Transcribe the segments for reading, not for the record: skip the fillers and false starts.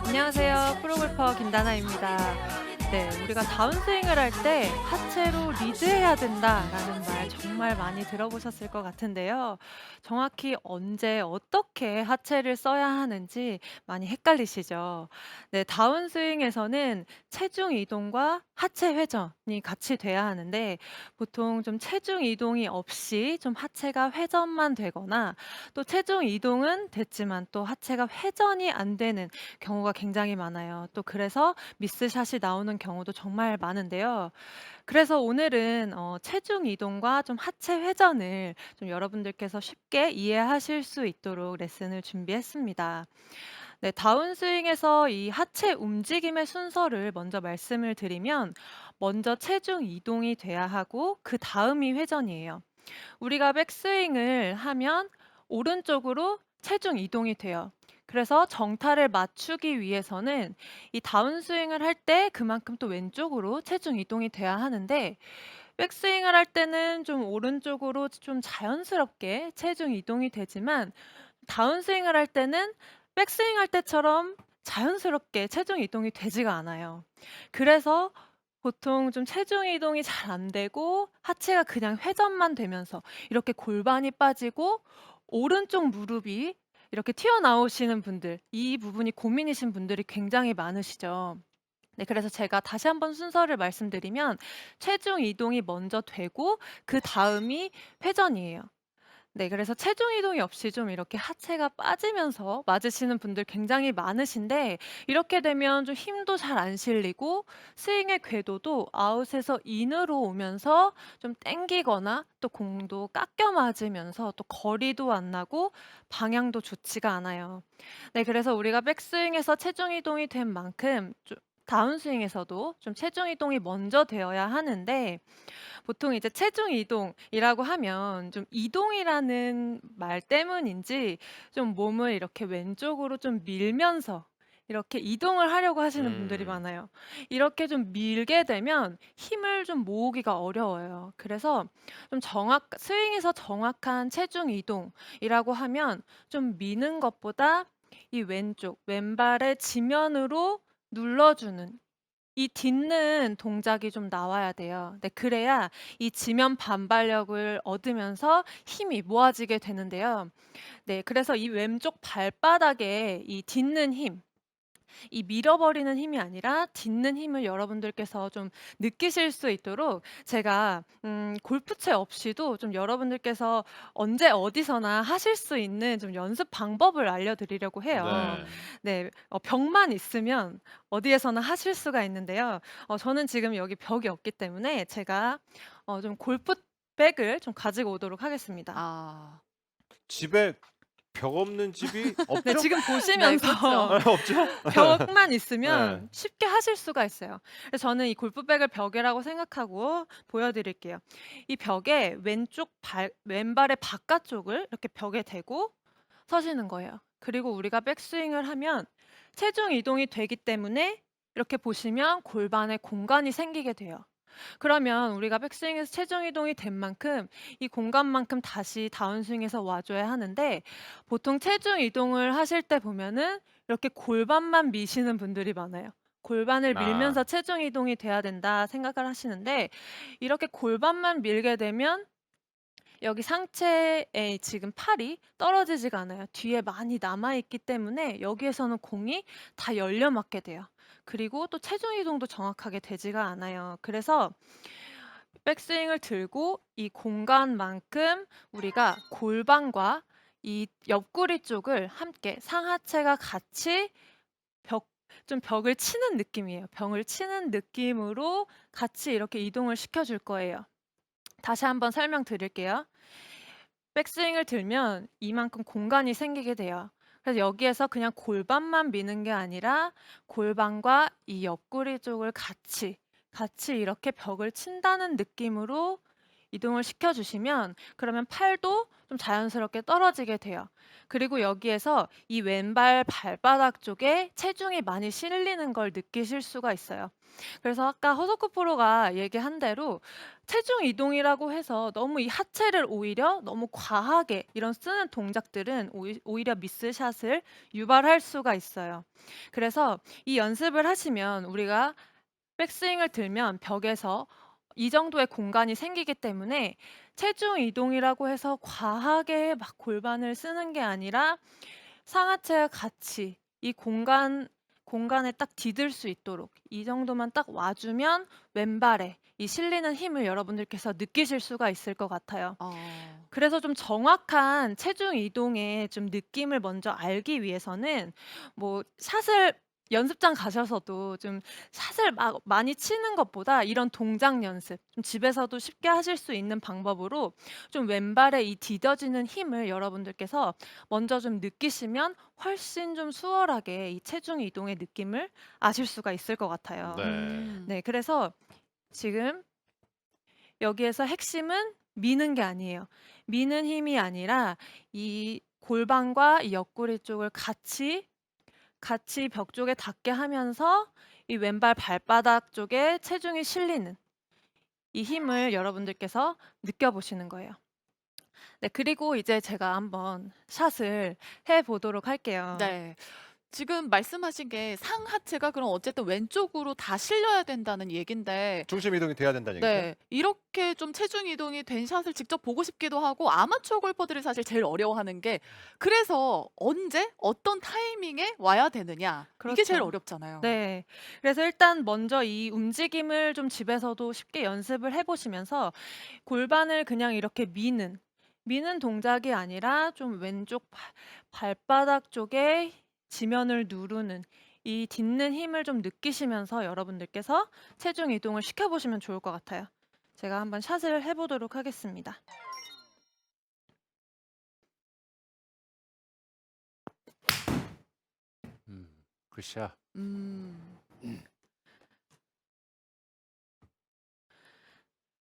안녕하세요. 프로골퍼 김다나입니다. 네, 우리가 다운스윙을 할 때 하체로 리드해야 된다라는 말 정말 많이 들어보셨을 것 같은데요. 정확히 언제 어떻게 하체를 써야 하는지 많이 헷갈리시죠? 네, 다운스윙에서는 체중 이동과 하체 회전이 같이 돼야 하는데 보통 좀 체중 이동이 없이 좀 하체가 회전만 되거나 또 체중 이동은 됐지만 또 하체가 회전이 안 되는 경우가 굉장히 많아요. 또 그래서 미스샷이 나오는 경우도 정말 많은데요. 그래서 오늘은 체중 이동과 좀 하체 회전을 좀 여러분들께서 쉽게 이해하실 수 있도록 레슨을 준비했습니다. 네, 다운스윙에서 이 하체 움직임의 순서를 먼저 말씀을 드리면 먼저 체중 이동이 돼야 하고 그다음이 회전이에요. 우리가 백스윙을 하면 오른쪽으로 체중 이동이 돼요. 그래서 정타를 맞추기 위해서는 이 다운스윙을 할 때 그만큼 또 왼쪽으로 체중 이동이 돼야 하는데 백스윙을 할 때는 좀 오른쪽으로 좀 자연스럽게 체중 이동이 되지만 다운스윙을 할 때는 백스윙 할 때처럼 자연스럽게 체중 이동이 되지가 않아요. 그래서 보통 좀 체중 이동이 잘 안 되고 하체가 그냥 회전만 되면서 이렇게 골반이 빠지고 오른쪽 무릎이 이렇게 튀어나오시는 분들, 이 부분이 고민이신 분들이 굉장히 많으시죠. 네, 그래서 제가 다시 한번 순서를 말씀드리면 체중 이동이 먼저 되고 그다음이 회전이에요. 네, 그래서 체중 이동이 없이 좀 이렇게 하체가 빠지면서 맞으시는 분들 굉장히 많으신데 이렇게 되면 좀 힘도 잘 안 실리고 스윙의 궤도도 아웃에서 인으로 오면서 좀 땡기거나 또 공도 깎여 맞으면서 또 거리도 안 나고 방향도 좋지가 않아요. 네, 그래서 우리가 백스윙에서 체중 이동이 된 만큼 좀 다운스윙에서도 좀 체중 이동이 먼저 되어야 하는데 보통 이제 체중 이동이라고 하면 좀 이동이라는 말 때문인지 좀 몸을 이렇게 왼쪽으로 좀 밀면서 이렇게 이동을 하려고 하시는 분들이 음. 많아요. 이렇게 좀 밀게 되면 힘을 좀 모으기가 어려워요. 그래서 좀 스윙에서 정확한 체중 이동이라고 하면 좀 미는 것보다 이 왼발의 지면으로 눌러주는 이 딛는 동작이 좀 나와야 돼요. 네, 그래야 이 지면 반발력을 얻으면서 힘이 모아지게 되는데요. 네, 그래서 이 왼쪽 발바닥에 이 딛는 힘, 이 밀어버리는 힘이 아니라 딛는 힘을 여러분들께서 좀 느끼실 수 있도록 제가 골프채 없이도 좀 여러분들께서 언제 어디서나 하실 수 있는 좀 연습 방법을 알려드리려고 해요. 네. 네, 벽만 있으면 어디에서나 하실 수가 있는데요. 저는 지금 여기 벽이 없기 때문에 제가 좀 골프백을 좀 가지고 오도록 하겠습니다. 아. 집에 벽 없는 집이 네, 없죠? 지금 네 보시면서 그렇죠. 아 없죠? 벽만 네. 있으면 쉽게 하실 수가 있어요. 그래서 저는 이 골프백을 벽이라고 생각하고 보여 드릴게요. 이 벽에 왼발의 바깥쪽을 이렇게 벽에 대고 서시는 거예요. 그리고 우리가 백스윙을 하면 체중 이동이 되기 때문에 이렇게 보시면 골반에 공간이 생기게 돼요. 그러면 우리가 백스윙에서 체중 이동이 된 만큼 이 공간만큼 다시 다운스윙에서 와줘야 하는데 보통 체중 이동을 하실 때 보면은 이렇게 골반만 미시는 분들이 많아요. 골반을 밀면서 아. 체중 이동이 돼야 된다 생각을 하시는데 이렇게 골반만 밀게 되면 여기 상체에 지금 팔이 떨어지지가 않아요. 뒤에 많이 남아 있기 때문에 여기에서는 공이 다 열려 맞게 돼요. 그리고 또 체중 이동도 정확하게 되지가 않아요. 그래서 백스윙을 들고 이 공간만큼 우리가 골반과 이 옆구리 쪽을 함께 상하체가 같이 벽 벽을 치는 느낌이에요. 벽을 치는 느낌으로 같이 이렇게 이동을 시켜 줄 거예요. 다시 한번 설명드릴게요. 백스윙을 들면 이만큼 공간이 생기게 돼요. 그래서 여기에서 그냥 골반만 미는 게 아니라 골반과 이 옆구리 쪽을 같이 이렇게 벽을 친다는 느낌으로 이동을 시켜 주시면 그러면 팔도 좀 자연스럽게 떨어지게 돼요. 그리고 여기에서 이 왼발 발바닥 쪽에 체중이 많이 실리는 걸 느끼실 수가 있어요. 그래서 아까 허석호 프로가 얘기한 대로 체중 이동이라고 해서 너무 이 하체를 오히려 너무 과하게 이런 쓰는 동작들은 오히려 미스샷을 유발할 수가 있어요. 그래서 이 연습을 하시면 우리가 백스윙을 들면 벽에서 이 정도의 공간이 생기기 때문에 체중 이동이라고 해서 과하게 막 골반을 쓰는 게 아니라 상하체와 같이 이 공간에 딱 디딜 수 있도록 이 정도만 딱 와주면 왼발에 이 실리는 힘을 여러분들께서 느끼실 수가 있을 것 같아요. 어. 그래서 좀 정확한 체중 이동의 좀 느낌을 먼저 알기 위해서는 뭐 샷을 연습장 가셔서도 좀 샷을 막 많이 치는 것보다 이런 동작 연습 좀 집에서도 쉽게 하실 수 있는 방법으로 좀 왼발의 이 디뎌지는 힘을 여러분들께서 먼저 좀 느끼시면 훨씬 좀 수월하게 이 체중 이동의 느낌을 아실 수가 있을 것 같아요. 네. 네, 그래서 지금 여기에서 핵심은 미는 게 아니에요. 미는 힘이 아니라 이 골반과 이 옆구리 쪽을 같이 벽 쪽에 닿게 하면서 이 왼발 발바닥 쪽에 체중이 실리는 이 힘을 여러분들께서 느껴보시는 거예요. 네, 그리고 이제 제가 한번 샷을 해 보도록 할게요. 네. 지금 말씀하신 게 상하체가 그럼 어쨌든 왼쪽으로 다 실려야 된다는 얘긴데 중심 이동이 돼야 된다는 얘기죠? 네. 이렇게 좀 체중 이동이 된 샷을 직접 보고 싶기도 하고 아마추어 골퍼들이 사실 제일 어려워하는 게 그래서 언제 어떤 타이밍에 와야 되느냐 이게 제일 그렇죠. 어렵잖아요. 네. 그래서 일단 먼저 이 움직임을 좀 집에서도 쉽게 연습을 해 보시면서 골반을 그냥 이렇게 미는 동작이 아니라 좀 왼쪽 발바닥 쪽에 지면을 누르는 이 딛는 힘을 좀 느끼시면서 여러분들께서 체중 이동을 시켜 보시면 좋을 것 같아요. 제가 한번 샷을 해 보도록 하겠습니다. 굿샷. 음.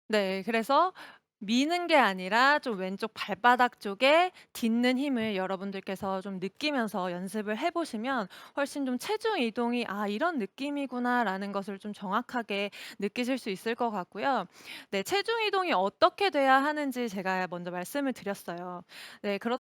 네. 그래서 미는 게 아니라 좀 왼쪽 발바닥 쪽에 딛는 힘을 여러분들께서 좀 느끼면서 연습을 해 보시면 훨씬 좀 체중 이동이 '아 이런 느낌이구나.'라는 것을 좀 정확하게 느끼실 수 있을 것 같고요. 네. 체중 이동이 어떻게 돼야 하는지 제가 먼저 말씀을 드렸어요. 네.